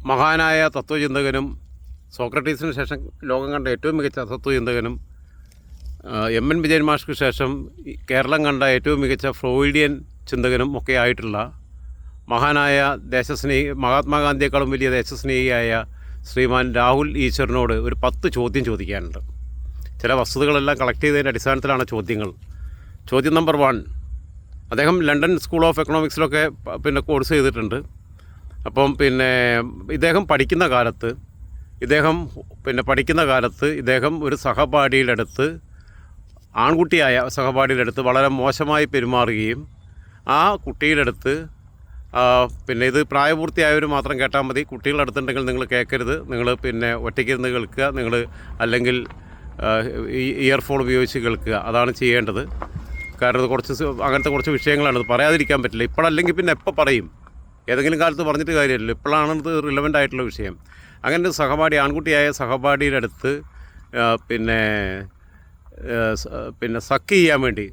മഹാനായ തത്വചിന്തകനും സോക്രട്ടീസിന് ശേഷം ലോകം കണ്ട ഏറ്റവും മികച്ച തത്വചിന്തകനും എം എൻ വിജയൻ മാഷ്ക്ക് ശേഷം കേരളം കണ്ട ഏറ്റവും മികച്ച ഫ്രോയിഡിയൻ ചിന്തകനും ഒക്കെ ആയിട്ടുള്ള മഹാനായ മഹാത്മാഗാന്ധിയേക്കാളും വലിയ ദേശസ്നേഹിയായ ശ്രീമാൻ രാഹുൽ ഈശ്വറിനോട് ഒരു 10 ചോദ്യം ചോദിക്കാനുണ്ട്. ചില വസ്തുതകളെല്ലാം കളക്ട് ചെയ്തതിൻ്റെ അടിസ്ഥാനത്തിലാണ് ചോദ്യങ്ങൾ. ചോദ്യം നമ്പർ 1, അദ്ദേഹം ലണ്ടൻ സ്കൂൾ ഓഫ് എക്കണോമിക്സിലൊക്കെ കോഴ്സ് ചെയ്തിട്ടുണ്ട്. അപ്പം ഇദ്ദേഹം പഠിക്കുന്ന കാലത്ത് ഇദ്ദേഹം ഒരു സഹപാഠിയുടെ അടുത്ത്, ആൺകുട്ടിയായ സഹപാഠിയുടെ അടുത്ത് വളരെ മോശമായി പെരുമാറുകയും ആ കുട്ടിയുടെ അടുത്ത് ഇത് പ്രായപൂർത്തിയായവർ മാത്രം കേട്ടാൽ മതി, കുട്ടികളുടെ അടുത്തുണ്ടെങ്കിൽ നിങ്ങൾ കേൾക്കരുത്, നിങ്ങൾ ഒറ്റയ്ക്കിരുന്ന് കേൾക്കുക, നിങ്ങൾ അല്ലെങ്കിൽ ഇയർഫോൺ ഉപയോഗിച്ച് കേൾക്കുക, അതാണ് ചെയ്യേണ്ടത്. കാരണം ഇത് അങ്ങനത്തെ കുറച്ച് വിഷയങ്ങളാണ്, ഇത് പറയാതിരിക്കാൻ പറ്റില്ല. ഇപ്പോഴല്ലെങ്കിൽ എപ്പോൾ പറയും, ഏതെങ്കിലും കാലത്ത് പറഞ്ഞിട്ട് കാര്യമില്ല, ഇപ്പോഴാണ് ഇത് റിലവൻ്റ് ആയിട്ടുള്ള വിഷയം. അങ്ങനെ സഹപാഠി, ആൺകുട്ടിയായ സഹപാഠിയുടെ അടുത്ത് സക്ക് ചെയ്യാൻ വേണ്ടി,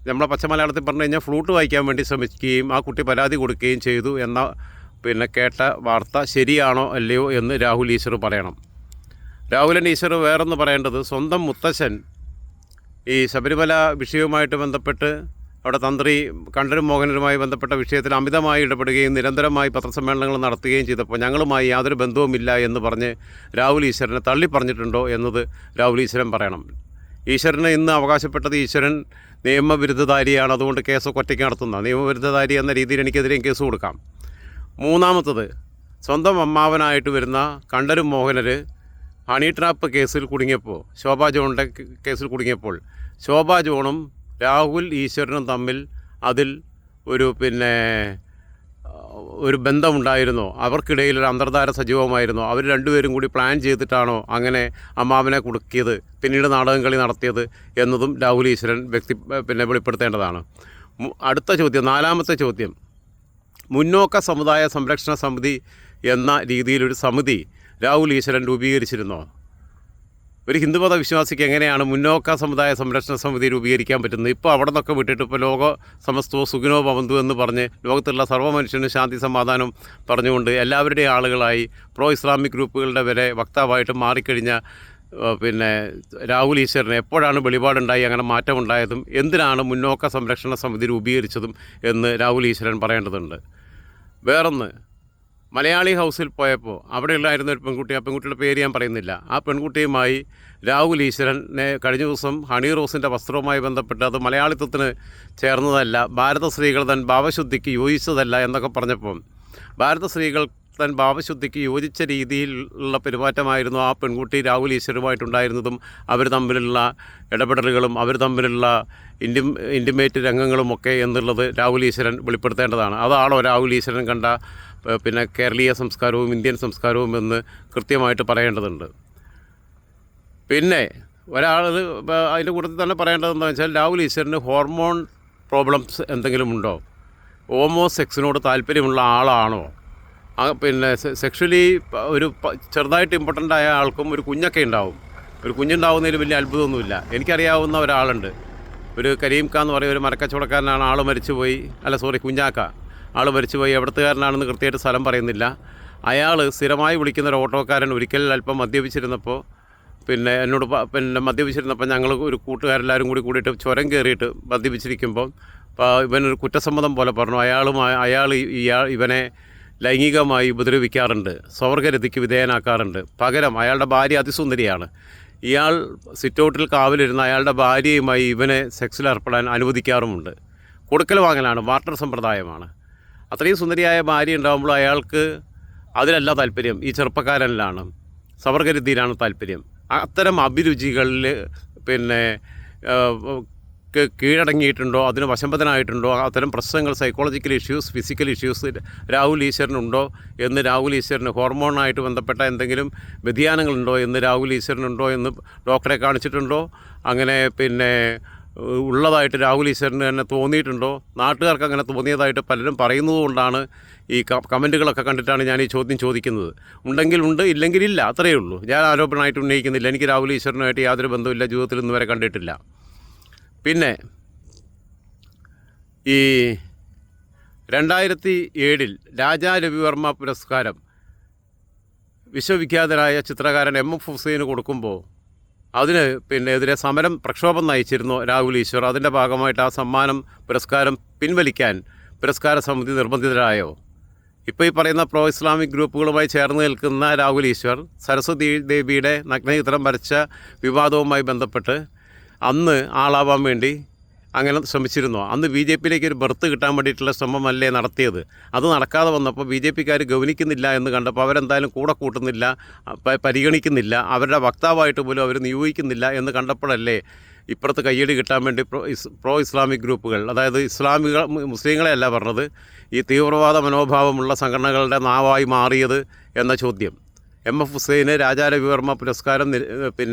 നമ്മളെ പച്ചമലയാളത്തിൽ പറഞ്ഞു കഴിഞ്ഞാൽ ഫ്ലൂട്ട് വായിക്കാൻ വേണ്ടി ശ്രമിക്കുകയും ആ കുട്ടി പരാതി കൊടുക്കുകയും ചെയ്തു എന്ന കേട്ട വാർത്ത ശരിയാണോ അല്ലയോ എന്ന് രാഹുൽ ഈശ്വർ പറയണം. രാഹുലൻ ഈശ്വർ വേറൊന്ന് പറയേണ്ടത്, സ്വന്തം മുത്തശ്ശൻ ഈ ശബരിമല വിഷയവുമായിട്ട് ബന്ധപ്പെട്ട് അവിടെ തന്ത്രി കണ്ഠരും മോഹനരുമായി ബന്ധപ്പെട്ട വിഷയത്തിൽ അമിതമായി ഇടപെടുകയും നിരന്തരമായി പത്രസമ്മേളനങ്ങൾ നടത്തുകയും ചെയ്തപ്പോൾ ഞങ്ങളുമായി യാതൊരു ബന്ധവുമില്ല എന്ന് പറഞ്ഞ് രാഹുൽ ഈശ്വരനെ തള്ളി പറഞ്ഞിട്ടുണ്ടോ എന്നത് രാഹുൽ ഈശ്വരൻ പറയണം. ഈശ്വരന് ഇന്ന് അവകാശപ്പെട്ടത് ഈശ്വരൻ നിയമവിരുദ്ധധാരിയാണ്, അതുകൊണ്ട് കേസൊക്കെ ഒറ്റയ്ക്ക് നടത്തുന്ന നിയമവിരുദ്ധധാരി എന്ന രീതിയിൽ എനിക്കെതിരെയും കേസ് കൊടുക്കാം. മൂന്നാമത്തത്, സ്വന്തം അമ്മാവനായിട്ട് വരുന്ന കണ്ഠരും മോഹനർ ഹണി ട്രാപ്പ് കേസിൽ കുടുങ്ങിയപ്പോൾ, ശോഭാ ജോണിൻ്റെ കേസിൽ കുടുങ്ങിയപ്പോൾ ശോഭാ ജോണും രാഹുൽ ഈശ്വരനും തമ്മിൽ അതിൽ ഒരു ബന്ധമുണ്ടായിരുന്നോ? അവർക്കിടയിൽ ഒരു അന്തർധാര സജീവമായിരുന്നോ? അവർ രണ്ടുപേരും കൂടി പ്ലാൻ ചെയ്തിട്ടാണോ അങ്ങനെ അമ്മാവനെ കുടുക്കിയത്, പിന്നീട് നാടകം കളി നടത്തിയത് എന്നതും രാഹുൽ ഈശ്വരൻ വെളിപ്പെടുത്തേണ്ടതാണ്. അടുത്ത ചോദ്യം, 4ാമത്തെ ചോദ്യം, മുന്നോക്ക സമുദായ സംരക്ഷണ സമിതി എന്ന രീതിയിലൊരു സമിതി രാഹുൽ ഈശ്വരൻ രൂപീകരിച്ചിരുന്നോ? ഒരു ഹിന്ദുമത വിശ്വാസിക്ക് എങ്ങനെയാണ് മുന്നോക്ക സമുദായ സംരക്ഷണ സമിതി രൂപീകരിക്കാൻ പറ്റുന്നത്? ഇപ്പോൾ അവിടെ നിന്നൊക്കെ വിട്ടിട്ട് ഇപ്പോൾ ലോക സമസ്തോ സുഖിനോ ഭവന്തു എന്ന് പറഞ്ഞ് ലോകത്തുള്ള സർവ്വ മനുഷ്യന് ശാന്തി സമാധാനം പറഞ്ഞുകൊണ്ട് എല്ലാവരുടെയും ആളുകളായി പ്രോ ഇസ്ലാമിക് ഗ്രൂപ്പുകളുടെ വരെ വക്താവായിട്ട് മാറിക്കഴിഞ്ഞ രാഹുൽ ഈശ്വരന് എപ്പോഴാണ് വെളിപാടുണ്ടായി, അങ്ങനെ മാറ്റമുണ്ടായതും എന്തിനാണ് മുന്നോക്ക സംരക്ഷണ സമിതി രൂപീകരിച്ചതും എന്ന് രാഹുൽ ഈശ്വരൻ പറയേണ്ടതുണ്ട്. വേറൊന്ന്, മലയാളി ഹൗസിൽ പോയപ്പോൾ അവിടെയുള്ളായിരുന്ന ഒരു പെൺകുട്ടി, ആ പെൺകുട്ടിയുടെ പേര് ഞാൻ പറയുന്നില്ല, ആ പെൺകുട്ടിയുമായി രാഹുൽ ഈശ്വരനെ കഴിഞ്ഞ ദിവസം ഹണി റോസിൻ്റെ വസ്ത്രവുമായി ബന്ധപ്പെട്ട് അത് മലയാളിത്വത്തിന് ചേർന്നതല്ല, ഭാരത സ്ത്രീകൾ തൻ ഭാവശുദ്ധിക്ക് യോജിച്ചതല്ല എന്നൊക്കെ പറഞ്ഞപ്പം, ഭാരത സ്ത്രീകൾ തൻ ഭാവശുദ്ധിക്ക് യോജിച്ച രീതിയിലുള്ള പെരുമാറ്റമായിരുന്നു ആ പെൺകുട്ടി രാഹുൽ ഈശ്വരുമായിട്ടുണ്ടായിരുന്നതും അവർ തമ്മിലുള്ള ഇടപെടലുകളും അവർ തമ്മിലുള്ള ഇൻറ്റിമേറ്റ് രംഗങ്ങളുമൊക്കെ എന്നുള്ളത് രാഹുൽ ഈശ്വരൻ വെളിപ്പെടുത്തേണ്ടതാണ്. അതാണോ രാഹുൽ ഈശ്വരൻ കണ്ട കേരളീയ സംസ്കാരവും ഇന്ത്യൻ സംസ്കാരവും എന്ന് കൃത്യമായിട്ട് പറയേണ്ടതുണ്ട്. ഒരാൾ അതിൻ്റെ കൂട്ടത്തിൽ തന്നെ പറയേണ്ടതെന്ന് വെച്ചാൽ, രാഹുൽ ഈശ്വരന് ഹോർമോൺ പ്രോബ്ലംസ് എന്തെങ്കിലും ഉണ്ടോ? ഹോമോസെക്സിനോട് താല്പര്യമുള്ള ആളാണോ? സെക്ഷലി ഒരു ചെറുതായിട്ട് ഇമ്പോർട്ടൻ്റ് ആയ ആൾക്കും ഒരു കുഞ്ഞൊക്കെ ഉണ്ടാവും. ഒരു കുഞ്ഞുണ്ടാവുന്നതിൽ വലിയ അത്ഭുതമൊന്നുമില്ല. എനിക്കറിയാവുന്ന ഒരാളുണ്ട്, ഒരു കരീംക്ക എന്ന് പറയുന്ന ഒരു മരക്കച്ചവടക്കാരനാണ്. ആൾ മരിച്ചുപോയി, കുഞ്ഞാക്ക, ആൾ മരിച്ചുപോയി. എവിടത്തുകാരനാണെന്ന് കൃത്യമായിട്ട് സ്ഥലം പറയുന്നില്ല. അയാൾ സ്ഥിരമായി വിളിക്കുന്ന ഒരു ഓട്ടോക്കാരൻ ഒരിക്കൽ അല്പം മദ്യപിച്ചിരുന്നപ്പോൾ ഞങ്ങൾ ഒരു കൂട്ടുകാരെല്ലാവരും കൂടിയിട്ട് ചുരം കയറിയിട്ട് മദ്യപിച്ചിരിക്കുമ്പോൾ ഇവനൊരു കുറ്റസമ്മതം പോലെ പറഞ്ഞു, അയാൾ ഇവനെ ലൈംഗികമായി ഉപദ്രവിക്കാറുണ്ട്, സ്വവർഗരതിക്ക് വിധേയനാക്കാറുണ്ട്. പകരം അയാളുടെ ഭാര്യ അതിസുന്ദരിയാണ്. ഇയാൾ സിറ്റൗട്ടിൽ കാവലിരുന്ന അയാളുടെ ഭാര്യയുമായി ഇവനെ സെക്സിൽ ഏർപ്പെടാൻ അനുവദിക്കാറുമുണ്ട്. കൊടുക്കൽ വാങ്ങലാണ്, ബാർട്ടർ സമ്പ്രദായമാണ്. അത്രയും സുന്ദരിയായ ഭാര്യ ഉണ്ടാകുമ്പോൾ അയാൾക്ക് അതിലല്ല താല്പര്യം, ഈ ചെറുപ്പക്കാരനിലാണ്, സ്വവർഗരതിയിലാണ് താല്പര്യം. അത്തരം അഭിരുചികളിൽ കീഴടങ്ങിയിട്ടുണ്ടോ, അതിന് വശംബദ്ധനായിട്ടുണ്ടോ, അത്തരം പ്രശ്നങ്ങൾ, psychological issues, physical issues Rahul ഈശ്വരനുണ്ടോ എന്ന്, രാഹുൽ ഈശ്വരന് ഹോർമോണായിട്ട് ബന്ധപ്പെട്ട എന്തെങ്കിലും വ്യതിയാനങ്ങളുണ്ടോ എന്ന് രാഹുൽ ഈശ്വരനുണ്ടോ എന്ന് ഡോക്ടറെ കാണിച്ചിട്ടുണ്ടോ? അങ്ങനെ ഉള്ളതായിട്ട് രാഹുൽ ഈശ്വരന് തന്നെ തോന്നിയിട്ടുണ്ടോ? നാട്ടുകാർക്ക് അങ്ങനെ തോന്നിയതായിട്ട് പലരും പറയുന്നതുകൊണ്ടാണ് ഈ കമൻറ്റുകളൊക്കെ കണ്ടിട്ടാണ് ഞാൻ ഈ ചോദ്യം ചോദിക്കുന്നത്. ഉണ്ടെങ്കിൽ ഉണ്ട്, ഇല്ലെങ്കിൽ ഇല്ല, അത്രയേ ഉള്ളൂ. ഞാൻ ആരോപണമായിട്ട് ഉന്നയിക്കുന്നില്ല. എനിക്ക് രാഹുൽ ഈശ്വരനുമായിട്ട് യാതൊരു ബന്ധമില്ല, ജീവിതത്തിൽ ഇന്ന് വരെ കണ്ടിട്ടില്ല. ഈ 2007 രാജാ രവിവർമ്മ പുരസ്കാരം വിശ്വവിഖ്യാതനായ ചിത്രകാരൻ MF ഹുസൈന് കൊടുക്കുമ്പോൾ അതിന് എതിരെ പ്രക്ഷോഭം നയിച്ചിരുന്നു രാഹുൽ ഈശ്വർ. അതിൻ്റെ ഭാഗമായിട്ട് ആ പുരസ്കാരം പിൻവലിക്കാൻ പുരസ്കാര സമിതി നിർബന്ധിതരായോ? ഇപ്പോൾ ഈ പറയുന്ന പ്രോ ഇസ്ലാമിക് ഗ്രൂപ്പുകളുമായി ചേർന്ന് നിൽക്കുന്ന രാഹുൽ ഈശ്വർ സരസ്വതി ദേവിയുടെ നഗ്നചിത്രം വരച്ച വിവാദവുമായി ബന്ധപ്പെട്ട് അന്ന് ആളാവാൻ വേണ്ടി അങ്ങനെ ശ്രമിച്ചിരുന്നു. അന്ന് BJPയിലേക്ക് ഒരു ബർത്ത് കിട്ടാൻ വേണ്ടിയിട്ടുള്ള ശ്രമമല്ലേ നടത്തിയത്. അത് നടക്കാതെ വന്നപ്പോൾ BJPക്കാർ ഗവനിക്കുന്നില്ല എന്ന് കണ്ടപ്പോൾ അവരെന്തായാലും കൂടെ കൂട്ടുന്നില്ല, പരിഗണിക്കുന്നില്ല, അവരുടെ വക്താവായിട്ട് പോലും അവർ നിയോഗിക്കുന്നില്ല എന്ന് കണ്ടപ്പോഴല്ലേ ഇപ്പുറത്ത് കയ്യടി കിട്ടാൻ വേണ്ടി പ്രോ ഇസ്ലാമിക് ഗ്രൂപ്പുകൾ, അതായത് മുസ്ലിങ്ങളെയല്ല പറഞ്ഞത്, ഈ തീവ്രവാദ മനോഭാവമുള്ള സംഘടനകളുടെ നാവായി മാറിയത് എന്ന ചോദ്യം. MF ഹുസൈന് രാജാരവിവർമ്മ പുരസ്കാരം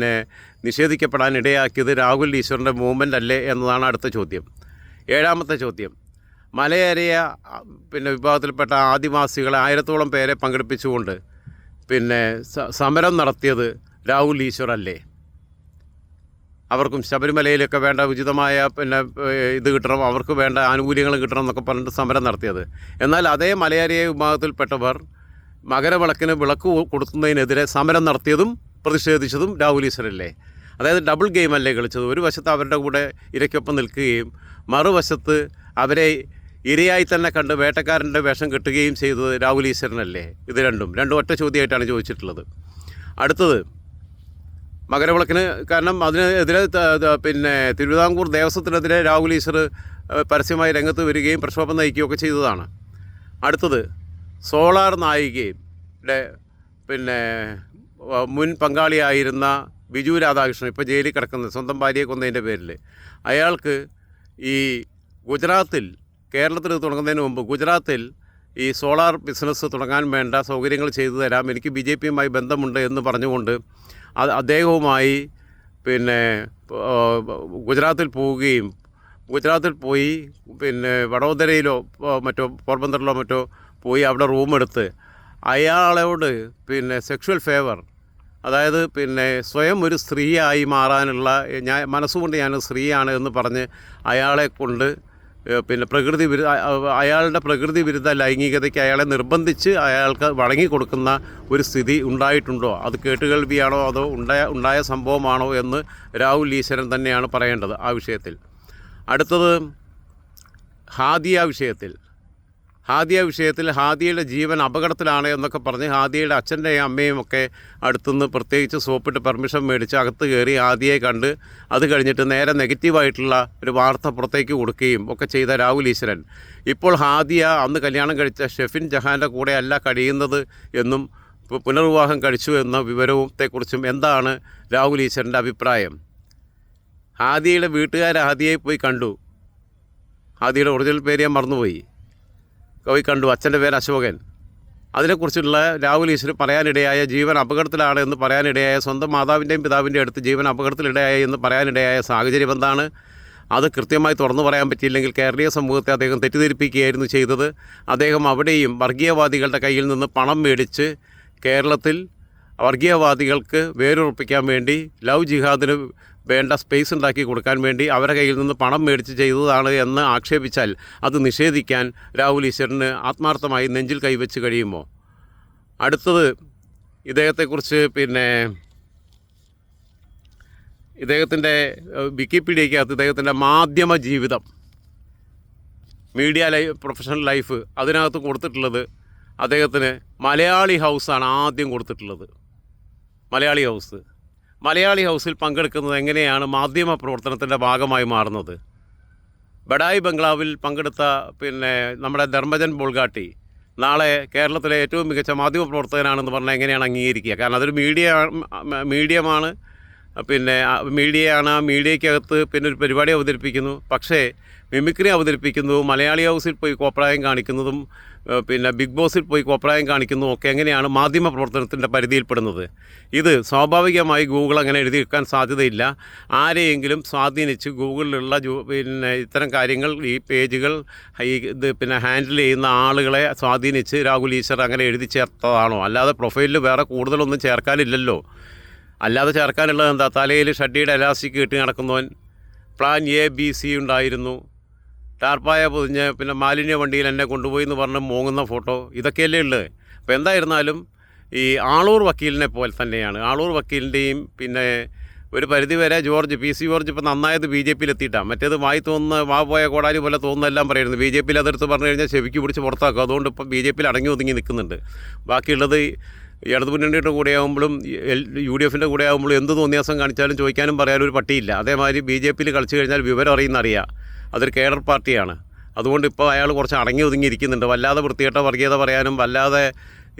നിഷേധിക്കപ്പെടാൻ ഇടയാക്കിയത് രാഹുൽ ഈശ്വറിൻ്റെ മൂവ്മെൻ്റ് അല്ലേ എന്നതാണ് അടുത്ത ചോദ്യം. 7ാമത്തെ ചോദ്യം, മലയേറിയ വിഭാഗത്തിൽപ്പെട്ട ആദിവാസികളെ 1000ഓളം പേരെ പങ്കെടുപ്പിച്ചുകൊണ്ട് സമരം നടത്തിയത് രാഹുൽ ഈശ്വർ അല്ലേ? അവർക്കും ശബരിമലയിലൊക്കെ വേണ്ട ഉചിതമായ ഇത് കിട്ടണം, അവർക്ക് വേണ്ട ആനുകൂല്യങ്ങൾ കിട്ടണം എന്നൊക്കെ പറഞ്ഞിട്ട് സമരം നടത്തിയത്. എന്നാൽ അതേ മലയേറിയ വിഭാഗത്തിൽപ്പെട്ടവർ മകരവിളക്കിന് വിളക്ക് കൊടുക്കുന്നതിനെതിരെ സമരം നടത്തിയതും പ്രതിഷേധിച്ചതും രാഹുൽ ഈശ്വരല്ലേ? അതായത് ഡബിൾ ഗെയിം അല്ലേ കളിച്ചത്? ഒരു വശത്ത് അവരുടെ കൂടെ ഇരയ്ക്കൊപ്പം നിൽക്കുകയും മറുവശത്ത് അവരെ ഇരയായി തന്നെ കണ്ട് വേട്ടക്കാരൻ്റെ വേഷം കെട്ടുകയും ചെയ്തത് രാഹുൽ ഈശ്വരനല്ലേ? ഇത് രണ്ടും ഒറ്റ ചോദ്യമായിട്ടാണ് ചോദിച്ചിട്ടുള്ളത്. അടുത്തത് മകരവിളക്കിന്, കാരണം അതിനെതിരെ തിരുവിതാംകൂർ ദേവസ്വത്തിനെതിരെ രാഹുൽ ഈശ്വർ പരസ്യമായി രംഗത്ത് വരികയും പ്രക്ഷോഭം നയിക്കുകയൊക്കെ ചെയ്തതാണ്. അടുത്തത് സോളാർ നായികയുടെ മുൻ പങ്കാളിയായിരുന്ന ബിജു രാധാകൃഷ്ണൻ, ഇപ്പോൾ ജയിലിൽ കിടക്കുന്നത് സ്വന്തം ഭാര്യയെ കൊന്നതിൻ്റെ പേരിൽ. അയാൾക്ക് ഈ കേരളത്തിൽ തുടങ്ങുന്നതിന് മുമ്പ് ഗുജറാത്തിൽ ഈ സോളാർ ബിസിനസ് തുടങ്ങാൻ വേണ്ട സൗകര്യങ്ങൾ ചെയ്തു തരാം, എനിക്ക് BJPയുമായി ബന്ധമുണ്ട് എന്ന് പറഞ്ഞുകൊണ്ട് അദ്ദേഹവുമായി ഗുജറാത്തിൽ പോയി വഡോദരയിലോ മറ്റോ പോർബന്തറിലോ മറ്റോ പോയി അവിടെ റൂമെടുത്ത് അയാളോട് സെക്ഷുവൽ ഫേവർ, അതായത് സ്വയം ഒരു സ്ത്രീയായി മാറാനുള്ള മനസ്സുകൊണ്ട് ഞാൻ സ്ത്രീയാണ് എന്ന് പറഞ്ഞ് അയാളെ കൊണ്ട് അയാളുടെ പ്രകൃതി വിരുദ്ധ ലൈംഗികതയ്ക്ക് അയാളെ നിർബന്ധിച്ച് അയാൾക്ക് വഴങ്ങിക്കൊടുക്കുന്ന ഒരു സ്ഥിതി ഉണ്ടായിട്ടുണ്ടോ? അത് കേട്ടുകേൾവിയാണോ അതോ ഉണ്ടായ സംഭവമാണോ എന്ന് രാഹുൽ ഈശ്വരൻ തന്നെയാണ് പറയേണ്ടത് ആ വിഷയത്തിൽ. അടുത്തത് ഹാദിയ വിഷയത്തിൽ ഹാദിയയുടെ ജീവൻ അപകടത്തിലാണ് എന്നൊക്കെ പറഞ്ഞ് ഹാദിയയുടെ അച്ഛൻ്റെയും അമ്മയും ഒക്കെ അടുത്തുനിന്ന് പ്രത്യേകിച്ച് സോപ്പിട്ട് പെർമിഷൻ മേടിച്ച് അകത്ത് കയറി ഹാദിയയെ കണ്ട് അത് കഴിഞ്ഞിട്ട് നേരെ നെഗറ്റീവായിട്ടുള്ള ഒരു വാർത്ത പുറത്തേക്ക് കൊടുക്കുകയും ഒക്കെ ചെയ്ത രാഹുൽ ഈശ്വരൻ ഇപ്പോൾ ഹാദിയ അന്ന് കല്യാണം കഴിച്ച ഷെഫിൻ ജഹാൻ്റെ കൂടെ അല്ല കഴിയുന്നത് എന്നും പുനർവിവാഹം കഴിച്ചു എന്ന വിവരത്തെക്കുറിച്ചും എന്താണ് രാഹുൽ ഈശ്വരൻ്റെ അഭിപ്രായം? ഹാദിയയുടെ വീട്ടുകാർ ഹാദിയയെ പോയി കണ്ടു. ഹാദിയയുടെ ഒറിജിനൽ പേര് ഞാൻ മറന്നുപോയി. കണ്ടു, അച്ഛൻ്റെ പേര് അശോകൻ. അതിനെക്കുറിച്ചുള്ള രാഹുൽ ഈശ്വർ പറയാനിടയായ ജീവൻ അപകടത്തിലാണ് എന്ന് പറയാനിടയായ സ്വന്തം മാതാവിൻ്റെയും പിതാവിൻ്റെയും അടുത്ത് ജീവൻ അപകടത്തിലിടയായി എന്ന് പറയാനിടയായ സാഹചര്യം എന്താണ്? അത് കൃത്യമായി തുറന്നു പറയാൻ പറ്റിയില്ലെങ്കിൽ കേരളീയ സമൂഹത്തെ അദ്ദേഹം തെറ്റിദ്ധരിപ്പിക്കുകയായിരുന്നു ചെയ്തത്. അദ്ദേഹം അവിടെയും വർഗീയവാദികളുടെ കയ്യിൽ നിന്ന് പണം മേടിച്ച് കേരളത്തിൽ വർഗീയവാദികൾക്ക് വേരുറപ്പിക്കാൻ വേണ്ടി ലവ് ജിഹാദിന് വേണ്ട സ്പേസ് ഉണ്ടാക്കി കൊടുക്കാൻ വേണ്ടി അവരുടെ കയ്യിൽ നിന്ന് പണം മേടിച്ച് ചെയ്തതാണ് എന്ന് ആക്ഷേപിച്ചാൽ അത് നിഷേധിക്കാൻ രാഹുൽ ഈശ്വരന് ആത്മാർത്ഥമായി നെഞ്ചിൽ കൈവച്ച് കഴിയുമോ? അടുത്തത് ഇദ്ദേഹത്തെക്കുറിച്ച് ഇദ്ദേഹത്തിൻ്റെ വിക്കിപീഡിയയ്ക്കകത്ത് ഇദ്ദേഹത്തിൻ്റെ മാധ്യമ ജീവിതം, പ്രൊഫഷണൽ ലൈഫ് അതിനകത്ത് കൊടുത്തിട്ടുള്ളത് അദ്ദേഹത്തിന് മലയാളി ഹൗസാണ് ആദ്യം കൊടുത്തിട്ടുള്ളത്. മലയാളി ഹൗസിൽ പങ്കെടുക്കുന്നത് എങ്ങനെയാണ് മാധ്യമ പ്രവർത്തനത്തിൻ്റെ ഭാഗമായി മാറുന്നത്? ബഡായി ബംഗ്ലാവിൽ പങ്കെടുത്ത നമ്മുടെ ധർമ്മജൻ ബോൾഗാട്ടി നാളെ കേരളത്തിലെ ഏറ്റവും മികച്ച മാധ്യമ പ്രവർത്തകനാണെന്ന് പറഞ്ഞാൽ എങ്ങനെയാണ് അംഗീകരിക്കുക? കാരണം അതൊരു മീഡിയമാണ്. ആ മീഡിയയ്ക്കകത്ത് ഒരു പരിപാടി അവതരിപ്പിക്കുന്നു. പക്ഷേ മിമിക്രി അവതരിപ്പിക്കുന്നതും മലയാളി ഹൗസിൽ പോയി കോപ്രായം കാണിക്കുന്നതും ബിഗ് ബോസിൽ പോയി കോപ്രായം കാണിക്കുന്നതും ഒക്കെ എങ്ങനെയാണ് മാധ്യമ പ്രവർത്തനത്തിൻ്റെ പരിധിയിൽപ്പെടുന്നത്? ഇത് സ്വാഭാവികമായി ഗൂഗിൾ അങ്ങനെ എഴുതിയെടുക്കാൻ സാധ്യതയില്ല. ആരെയെങ്കിലും സ്വാധീനിച്ച് ഗൂഗിളിലുള്ള ഇത്തരം കാര്യങ്ങൾ, ഈ പേജുകൾ ഹാൻഡിൽ ചെയ്യുന്ന ആളുകളെ സ്വാധീനിച്ച് രാഹുൽ ഈശ്വർ അങ്ങനെ എഴുതി ചേർത്തതാണോ? അല്ലാതെ പ്രൊഫൈലിൽ വേറെ കൂടുതലൊന്നും ചേർക്കാനില്ലല്ലോ. അല്ലാതെ ചേർക്കാനുള്ളത് എന്താ? തലയിൽ ഷഡ്ഡിയുടെ എലാസ്റ്റിക് കെട്ടി നടക്കുന്നവൻ, പ്ലാൻ ABC ഉണ്ടായിരുന്നു, ടാർപ്പായ പൊതിഞ്ഞ് മാലിന്യ വണ്ടിയിൽ എന്നെ കൊണ്ടുപോയി എന്ന് പറഞ്ഞ് മോങ്ങുന്ന ഫോട്ടോ, ഇതൊക്കെയല്ലേ ഉള്ളത്. അപ്പോൾ എന്തായിരുന്നാലും ഈ ആളൂർ വക്കീലിനെ പോലെ തന്നെയാണ്. ആളൂർ വക്കീലിൻ്റെയും പിന്നെ ഒരു പരിധിവരെ പി സി ജോർജ് ഇപ്പോൾ നന്നായത് ബി ജെ പിയിൽ എത്തിയിട്ടാണ്. മറ്റേത് വായി തോന്നുന്ന വാ പോയ കോടാലി പോലെ തോന്നുന്നതെല്ലാം പറയുന്നത് ബി ജെ പിയിൽ അതെടുത്ത് പറഞ്ഞു കഴിഞ്ഞാൽ ചെവിക്ക് പിടിച്ച് പുറത്താക്കും. അതുകൊണ്ട് ഇപ്പോൾ ബി ജെ പിയിൽ അടങ്ങി ഒതുങ്ങി നിൽക്കുന്നുണ്ട്. ബാക്കിയുള്ളത് ഇടതു മുന്നണിയുടെ കൂടെ ആകുമ്പോഴും യു ഡി എഫിൻ്റെ കൂടെ ആകുമ്പോഴും എന്ത് തോന്നിയാസം കാണിച്ചാലും ചോദിക്കാനും പറയാനും ഒരു പട്ടിയില്ല. അതേമാതിരി ബി ജെ പിയിൽ കളിച്ചു കഴിഞ്ഞാൽ വിവരം അറിയാം. അതൊരു കേഡർ പാർട്ടിയാണ്. അതുകൊണ്ട് ഇപ്പോൾ അയാൾ കുറച്ച് അടങ്ങി ഒതുങ്ങിയിരിക്കുന്നുണ്ട്. വല്ലാതെ വൃത്തികെട്ട വർഗീയത പറയാനും വല്ലാതെ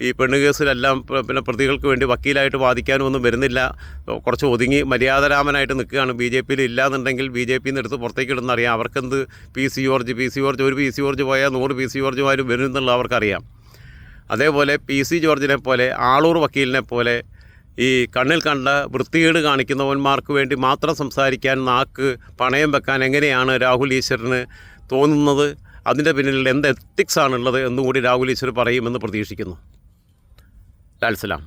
ഈ പെണ്ണുകേസിലെല്ലാം പിന്നെ പ്രതികൾക്ക് വേണ്ടി വക്കീലായിട്ട് വാദിക്കാനും ഒന്നും വരുന്നില്ല. കുറച്ച് ഒതുങ്ങി മര്യാദരാമനായിട്ട് നിൽക്കുകയാണ്. ബി ജെ പിയിൽ ഇല്ലാന്നുണ്ടെങ്കിൽ ബി ജെ പിയിൽ നിന്ന് എടുത്ത് പുറത്തേക്ക് ഇടുന്നറിയാം. അവർക്കെന്ത് പി സി ജോർജ് ഒരു പി സി ജോർജ് പോയാൽ 100 പി സി ജോർജുമാരും വരുമെന്നുള്ള അവർക്കറിയാം. അതേപോലെ പി സി ജോർജിനെ പോലെ ആളൂർ വക്കീലിനെ പോലെ ഈ കണ്ണിൽ കണ്ട വൃത്തികേട് കാണിക്കുന്നവന്മാർക്ക് വേണ്ടി മാത്രം സംസാരിക്കാൻ നാക്ക് പണയം വെക്കാൻ എങ്ങനെയാണ് രാഹുൽ ഈശ്വറിന് തോന്നുന്നത്? അതിൻ്റെ പിന്നിൽ എന്ത് എത്തിക്സാണുള്ളത് എന്നുകൂടി രാഹുൽ ഈശ്വർ പറയുമെന്ന് പ്രതീക്ഷിക്കുന്നു. ലാൽ സലാം.